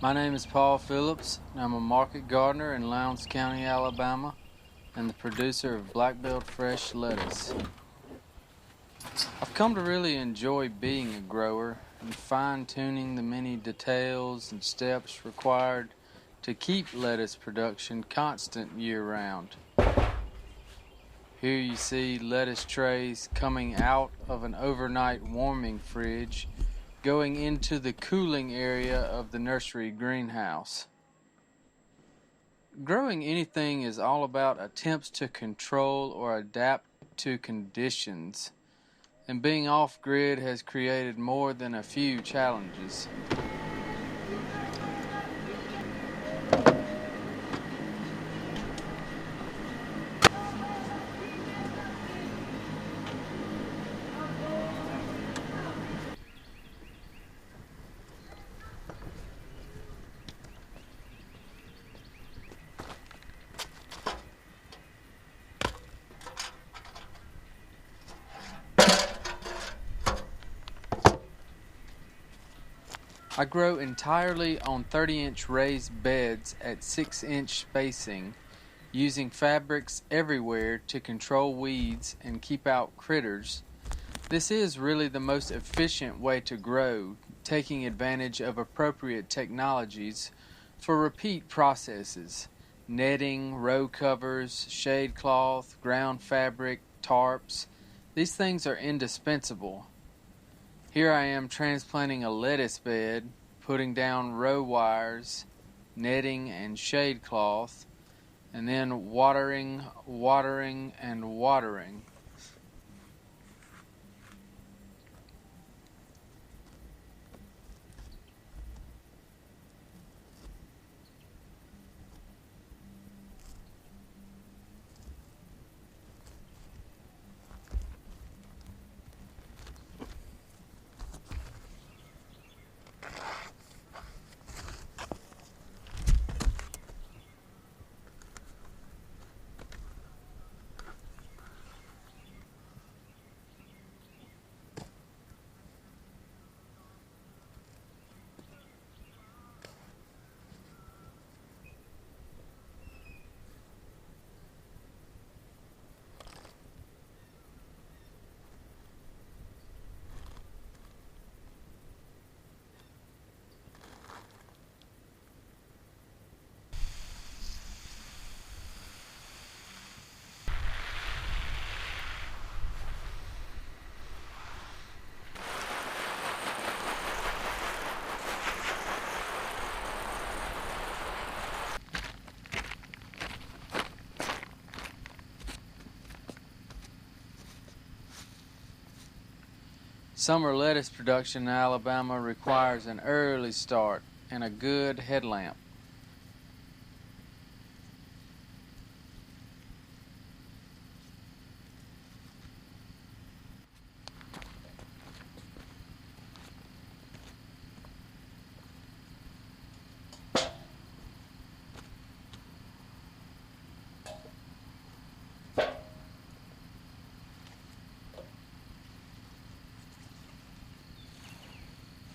My name is Paul Phillips, and I'm a market gardener in Lowndes County, Alabama, and the producer of Blackbelt Fresh lettuce. I've come to really enjoy being a grower and fine-tuning the many details and steps required to keep lettuce production constant year-round. Here you see lettuce trays coming out of an overnight warming fridge, going into the cooling area of the nursery greenhouse. Growing anything is all about attempts to control or adapt to conditions, and being off-grid has created more than a few challenges. I grow entirely on 30-inch raised beds at 6-inch spacing, using fabrics everywhere to control weeds and keep out critters. This is really the most efficient way to grow, taking advantage of appropriate technologies for repeat processes: netting, row covers, shade cloth, ground fabric, tarps. These things are indispensable. Here I am transplanting a lettuce bed, putting down row wires, netting and shade cloth, and then watering, and watering. Summer lettuce production in Alabama requires an early start and a good headlamp.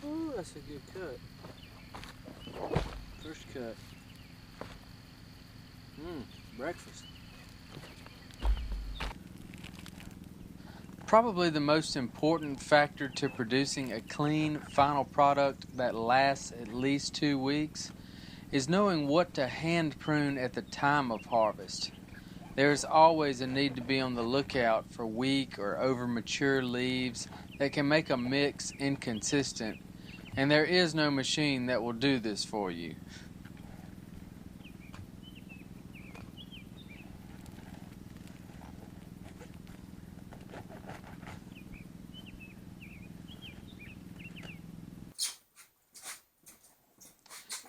Ooh, that's a good cut. First cut. Breakfast. Probably the most important factor to producing a clean final product that lasts at least 2 weeks is knowing what to hand prune at the time of harvest. There is always a need to be on the lookout for weak or over mature leaves that can make a mix inconsistent, and there is no machine that will do this for you.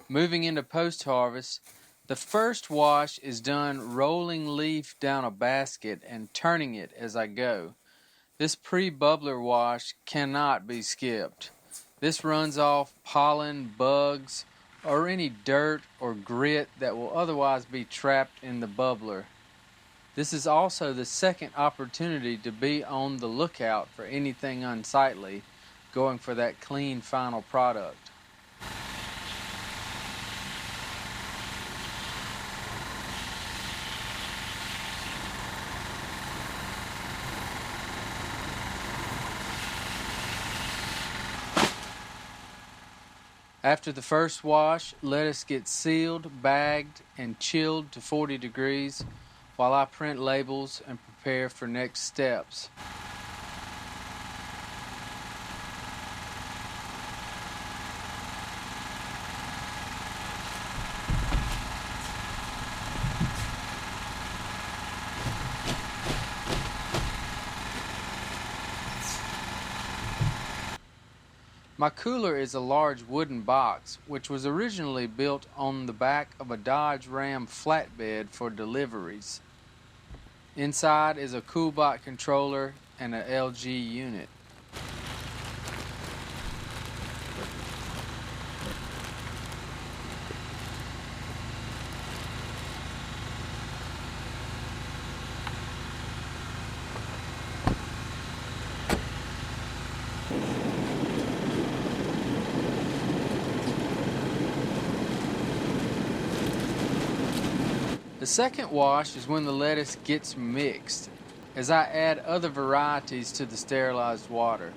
Moving into post-harvest, the first wash is done rolling leaf down a basket and turning it as I go. This pre-bubbler wash cannot be skipped. This runs off pollen, bugs, or any dirt or grit that will otherwise be trapped in the bubbler. This is also the second opportunity to be on the lookout for anything unsightly, going for that clean final product. After the first wash, lettuce gets sealed, bagged, and chilled to 40 degrees while I print labels and prepare for next steps. My cooler is a large wooden box, which was originally built on the back of a Dodge Ram flatbed for deliveries. Inside is a CoolBot controller and an LG unit. The second wash is when the lettuce gets mixed, as I add other varieties to the sterilized water.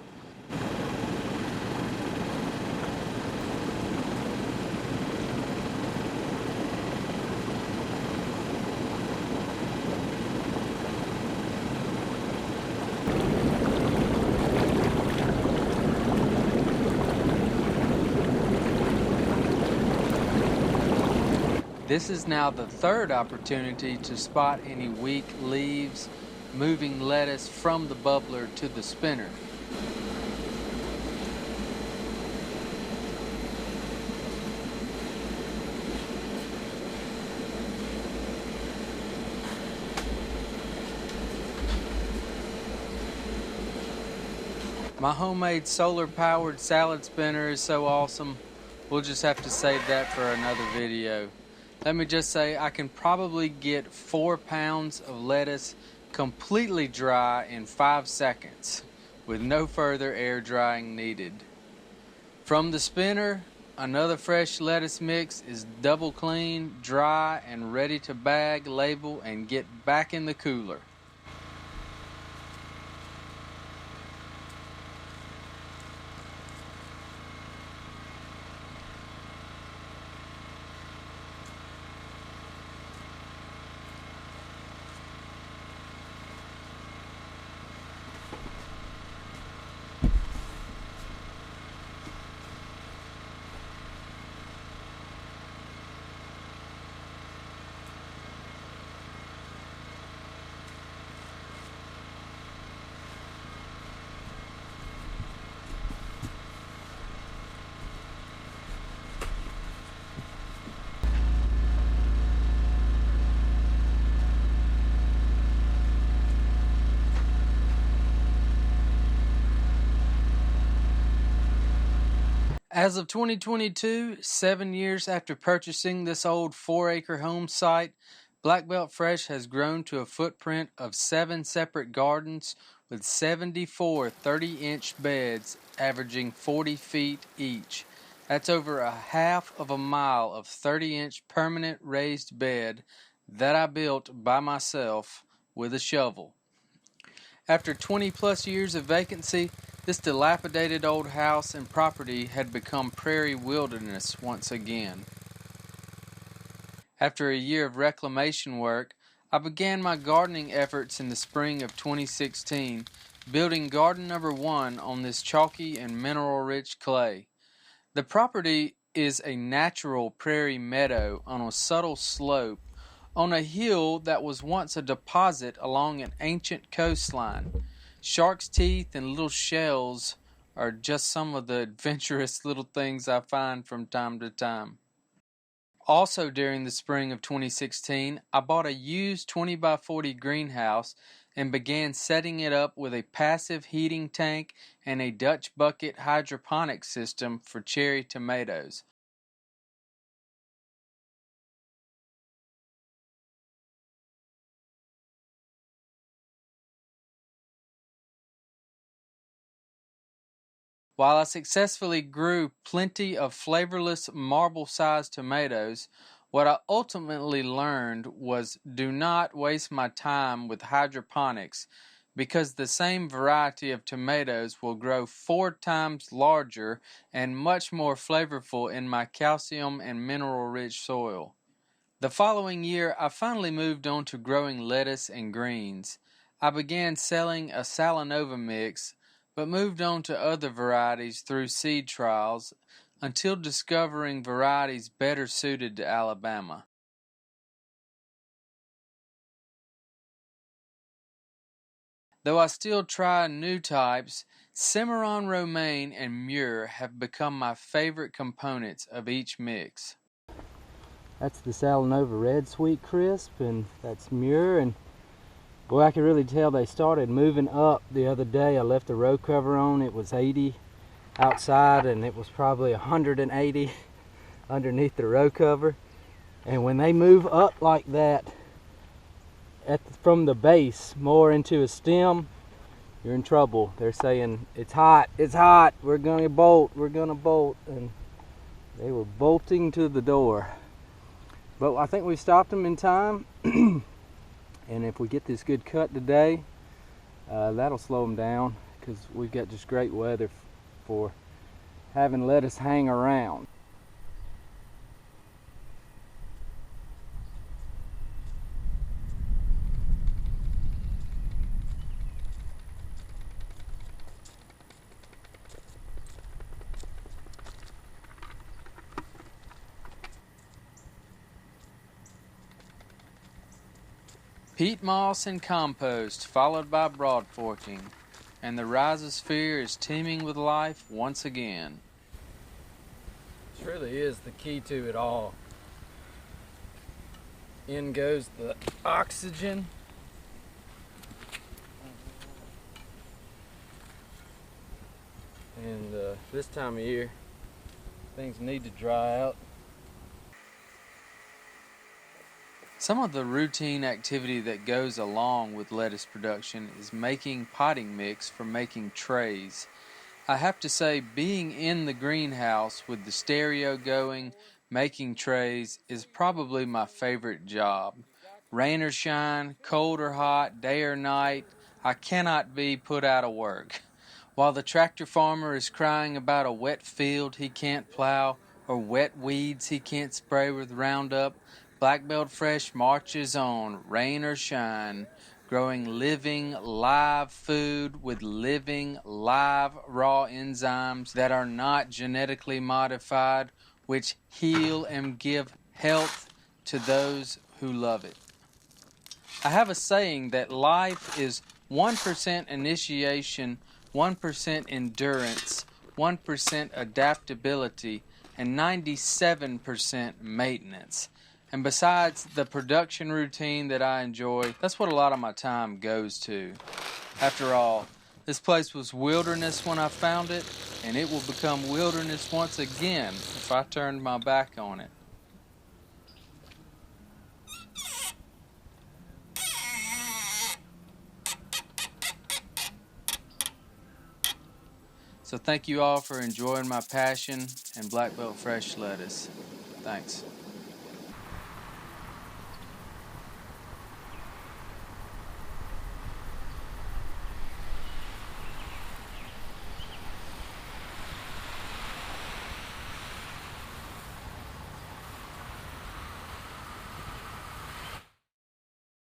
This is now the third opportunity to spot any weak leaves, moving lettuce from the bubbler to the spinner. My homemade solar-powered salad spinner is so awesome. We'll just have to save that for another video. Let me just say I can probably get 4 pounds of lettuce completely dry in 5 seconds with no further air drying needed. From the spinner, another fresh lettuce mix is double clean, dry, and ready to bag, label, and get back in the cooler. As of 2022, 7 years after purchasing this old 4-acre home site, Blackbelt Fresh has grown to a footprint of 7 separate gardens with 74 30-inch beds averaging 40 feet each. That's over a half of a mile of 30-inch permanent raised bed that I built by myself with a shovel. After 20 plus years of vacancy, this dilapidated old house and property had become prairie wilderness once again. After a year of reclamation work, I began my gardening efforts in the spring of 2016, building garden number 1 on this chalky and mineral-rich clay. The property is a natural prairie meadow on a subtle slope on a hill that was once a deposit along an ancient coastline. Shark's teeth and little shells are just some of the adventurous little things I find from time to time. Also during the spring of 2016, I bought a used 20 by 40 greenhouse and began setting it up with a passive heating tank and a Dutch bucket hydroponic system for cherry tomatoes. While I successfully grew plenty of flavorless marble-sized tomatoes, what I ultimately learned was do not waste my time with hydroponics because the same variety of tomatoes will grow 4 times larger and much more flavorful in my calcium and mineral-rich soil. The following year, I finally moved on to growing lettuce and greens. I began selling a Salanova mix, but moved on to other varieties through seed trials until discovering varieties better suited to Alabama. Though I still try new types, Cimarron Romaine and Muir have become my favorite components of each mix. That's the Salanova Red Sweet Crisp, and that's Muir. And boy, I could really tell they started moving up the other day. I left the row cover on. It was 80 outside, and it was probably 180 underneath the row cover. And when they move up like that from the base more into a stem, you're in trouble. They're saying, it's hot, we're gonna bolt, and they were bolting to the door. But I think we stopped them in time, and if we get this good cut today, that'll slow them down, because we've got just great weather for having lettuce hang around. Peat moss and compost, followed by broad forking, and the rhizosphere is teeming with life once again. This really is the key to it all. In goes the oxygen. And this time of year, things need to dry out. Some of the routine activity that goes along with lettuce production is making potting mix for making trays. I have to say, being in the greenhouse with the stereo going, making trays, is probably my favorite job. Rain or shine, cold or hot, day or night, I cannot be put out of work. While the tractor farmer is crying about a wet field he can't plow or wet weeds he can't spray with Roundup, Blackbelt Fresh marches on, rain or shine, growing living, live food with living, live, raw enzymes that are not genetically modified, which heal and give health to those who love it. I have a saying that life is 1% initiation, 1% endurance, 1% adaptability, and 97% maintenance. And besides the production routine that I enjoy, that's what a lot of my time goes to. After all, this place was wilderness when I found it, and it will become wilderness once again if I turned my back on it. So thank you all for enjoying my passion and Blackbelt Fresh lettuce. Thanks.